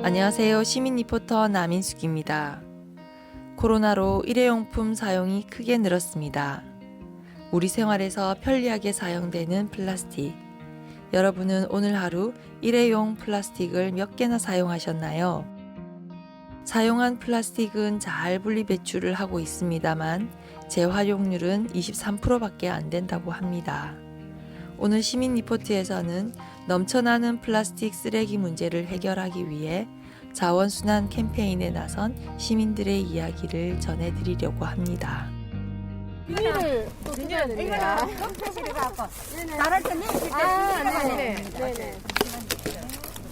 안녕하세요. 시민 리포터 남인숙입니다. 코로나로 일회용품 사용이 크게 늘었습니다. 우리 생활에서 편리하게 사용되는 플라스틱. 여러분은 오늘 하루 일회용 플라스틱을 몇 개나 사용하셨나요? 사용한 플라스틱은 잘 분리 배출을 하고 있습니다만 재활용률은 23%밖에 안 된다고 합니다. 오늘 시민 리포트에서는 넘쳐나는 플라스틱 쓰레기 문제를 해결하기 위해 자원순환 캠페인에 나선 시민들의 이야기를 전해드리려고 합니다. 비닐을 또 드셔야 됩니다. 이거는 컴퓨터실에 갖고 나를 때 내실 때 네네.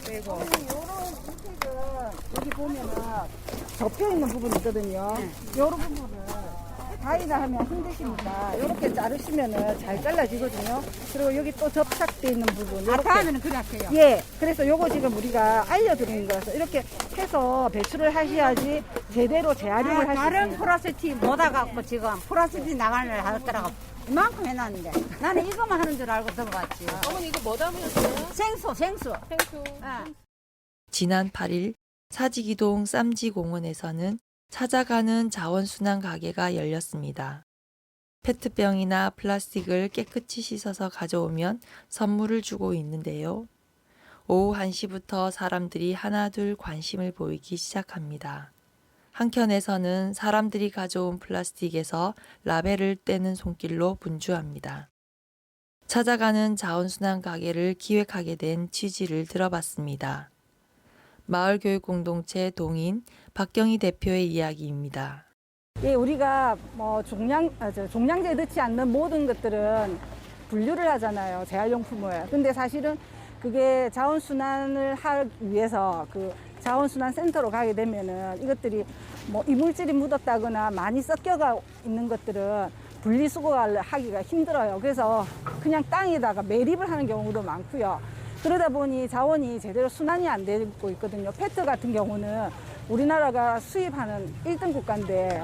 그리고 이런 우색은 여기 보면은 접혀 있는 부분이 있거든요. 이런 부분을 다이나 하면 힘드시니까 이렇게 자르시면은 잘 잘라지거든요. 그리고 여기 또 접착돼 있는 부분 이렇게. 다음에는 그렇게 해요. 예, 그래서 요거 지금 우리가 알려드리는 거라서 이렇게 해서 배출을 하셔야지 제대로 재활용을 할 수 다른 있습니다. 플라스틱 못 와갖고 지금 플라스틱 나가는 애 하더라고. 이만큼 해놨는데 나는 이거만 하는 줄 알고 들어갔지. 어머니 이거 뭐 담으셨어요? 생수. 생수. 지난 8일 사직이동 쌈지공원에서는 찾아가는 자원순환 가게가 열렸습니다. 페트병이나 플라스틱을 깨끗이 씻어서 가져오면 선물을 주고 있는데요. 오후 1시부터 사람들이 하나둘 관심을 보이기 시작합니다. 한켠에서는 사람들이 가져온 플라스틱에서 라벨을 떼는 손길로 분주합니다. 찾아가는 자원순환 가게를 기획하게 된 취지를 들어봤습니다. 마을교육공동체 동인 박경희 대표의 이야기입니다. 예, 우리가 뭐 종량제에 넣지 않는 모든 것들은 분류를 하잖아요. 재활용품을. 근데 사실은 그게 자원순환을 하기 위해서 그 자원순환 센터로 가게 되면은 이것들이 뭐 이물질이 묻었다거나 많이 섞여가 있는 것들은 분리수거를 하기가 힘들어요. 그래서 그냥 땅에다가 매립을 하는 경우도 많고요. 그러다 보니 자원이 제대로 순환이 안 되고 있거든요. 페트 같은 경우는 우리나라가 수입하는 1등 국가인데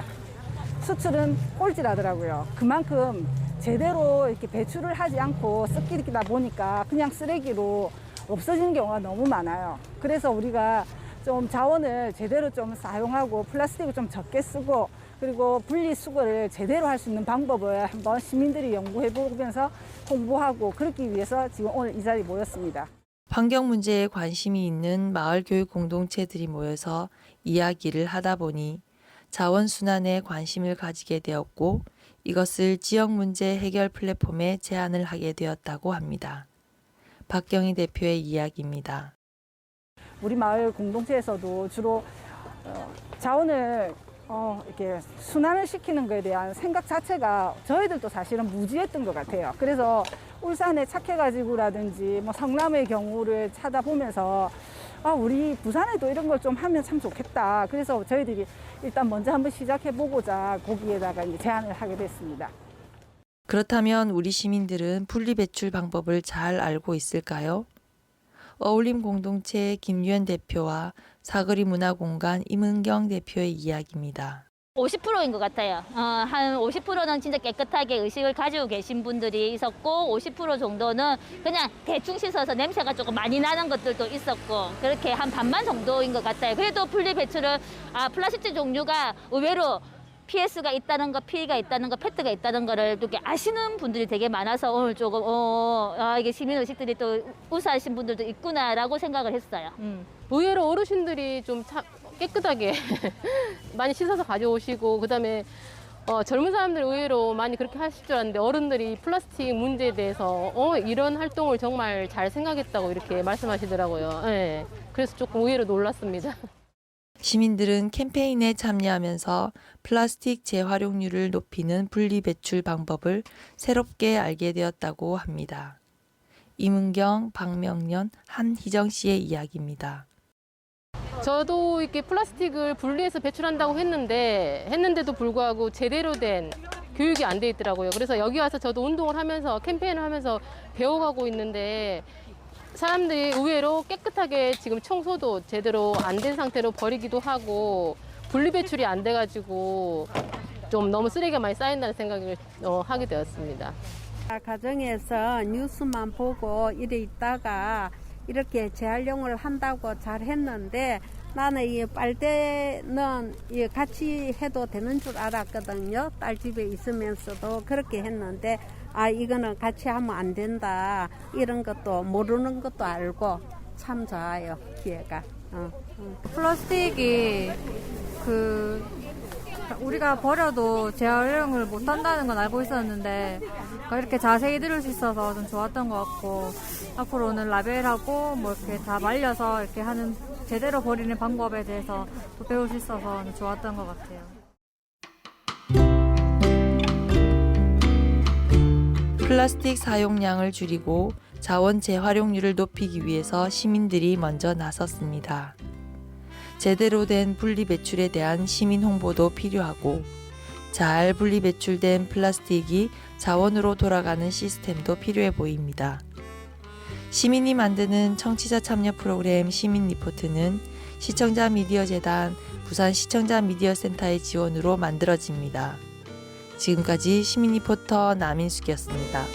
수출은 꼴찌라더라고요. 그만큼 제대로 이렇게 배출을 하지 않고 섞이다 보니까 그냥 쓰레기로 없어지는 경우가 너무 많아요. 그래서 우리가 좀 자원을 제대로 좀 사용하고 플라스틱을 좀 적게 쓰고 그리고 분리수거를 제대로 할 수 있는 방법을 한번 시민들이 연구해보면서 홍보하고 그러기 위해서 지금 오늘 이 자리에 모였습니다. 환경 문제에 관심이 있는 마을 교육 공동체들이 모여서 이야기를 하다 보니 자원순환에 관심을 가지게 되었고 이것을 지역 문제 해결 플랫폼에 제안을 하게 되었다고 합니다. 박경희 대표의 이야기입니다. 우리 마을 공동체에서도 주로 자원을 이렇게 순환을 시키는 것에 대한 생각 자체가 저희들도 사실은 무지했던 것 같아요. 그래서 울산에 착해가지고라든지 뭐 성남의 경우를 찾아보면서 우리 부산에도 이런 걸 좀 하면 참 좋겠다. 그래서 저희들이 일단 먼저 한번 시작해보고자 거기에다가 이제 제안을 하게 됐습니다. 그렇다면 우리 시민들은 분리배출 방법을 잘 알고 있을까요? 어울림 공동체 김유연 대표와 사거리 문화공간 임은경 대표의 이야기입니다. 50%인 것 같아요. 한 50%는 진짜 깨끗하게 의식을 가지고 계신 분들이 있었고 50% 정도는 그냥 대충 씻어서 냄새가 조금 많이 나는 것들도 있었고 그렇게 한 반만 정도인 것 같아요. 그래도 분리배출은 플라스틱 종류가 의외로 PS가 있다는 거, P가 있다는 거, 페트가 있다는 거를 이렇게 아시는 분들이 되게 많아서 오늘 조금 이게 시민의식들이 또 우수하신 분들도 있구나라고 생각을 했어요. 의외로 어르신들이 좀 깨끗하게 많이 씻어서 가져오시고 그다음에 젊은 사람들 의외로 많이 그렇게 하실 줄 알았는데 어른들이 플라스틱 문제에 대해서 이런 활동을 정말 잘 생각했다고 이렇게 말씀하시더라고요. 네. 그래서 조금 의외로 놀랐습니다. 시민들은 캠페인에 참여하면서 플라스틱 재활용률을 높이는 분리배출 방법을 새롭게 알게 되었다고 합니다. 임은경, 박명년, 한희정 씨의 이야기입니다. 저도 이렇게 플라스틱을 분리해서 배출한다고 했는데도 불구하고 제대로 된 교육이 안 돼 있더라고요. 그래서 여기 와서 저도 운동을 하면서 캠페인을 하면서 배워가고 있는데 사람들이 의외로 깨끗하게 지금 청소도 제대로 안 된 상태로 버리기도 하고 분리배출이 안 돼가지고 좀 너무 쓰레기가 많이 쌓인다는 생각을 하게 되었습니다. 가정에서 뉴스만 보고 이래 있다가 이렇게 재활용을 한다고 잘 했는데 나는 이 빨대는 이 같이 해도 되는 줄 알았거든요. 딸 집에 있으면서도 그렇게 했는데 아 이거는 같이 하면 안 된다. 이런 것도 모르는 것도 알고 참 좋아요. 기회가. 플라스틱이 우리가 버려도 재활용을 못 한다는 건 알고 있었는데 이렇게 자세히 들을 수 있어서 좀 좋았던 것 같고 앞으로는 라벨하고 뭐 이렇게 다 말려서 이렇게 하는 제대로 버리는 방법에 대해서 또 배울 수 있어서 좋았던 것 같아요. 플라스틱 사용량을 줄이고 자원 재활용률을 높이기 위해서 시민들이 먼저 나섰습니다. 제대로 된 분리 배출에 대한 시민 홍보도 필요하고 잘 분리 배출된 플라스틱이 자원으로 돌아가는 시스템도 필요해 보입니다. 시민이 만드는 청취자 참여 프로그램 시민 리포트는 시청자 미디어 재단 부산 시청자 미디어 센터의 지원으로 만들어집니다. 지금까지 시민 리포터 남인숙이었습니다.